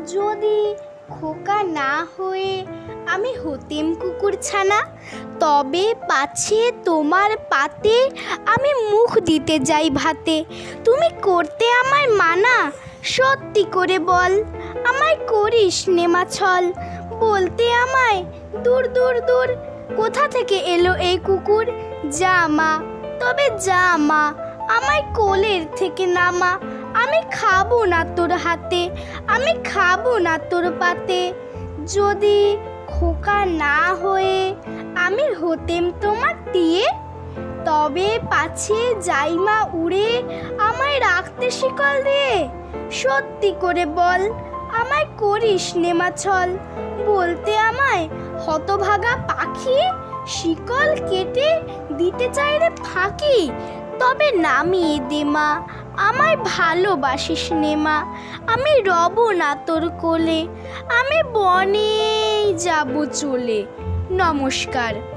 যদি খোকা না হয়ে আমি হতেম কুকুরছানা, তবে পাছে তোমার পাতে আমি মুখ দিতে যাই ভাতে। তুমি করতে আমায় মানা, সত্যি করে বল, আমায় করিস নেমাছল। বলতে আমায় দূর দূর দূর, কোথা থেকে এলো এই কুকুর। যা মা, তবে যা মা, আমায় কোলের থেকে নামা। আমি খাবো না তোর হাতে, আমি খাবো না তোর পাতে। যদি খোকা না হয়ে আমি হতেম তোমার দিয়ে, তবে পাছে যাই মা উড়ে আমায় রাখতে শিকল দিয়ে। সত্যি করে বল, আমায় করিস নেমাছল। বলতে আমায় হতভাগা পাখি, শিকল কেটে দিতে চাই রে ফাঁকি। তবে নামিয়ে দে মা, আমায় ভালোবাসিস নে মা। আমি রব না তোর কোলে, আমি বনেই যাব চলে। নমস্কার।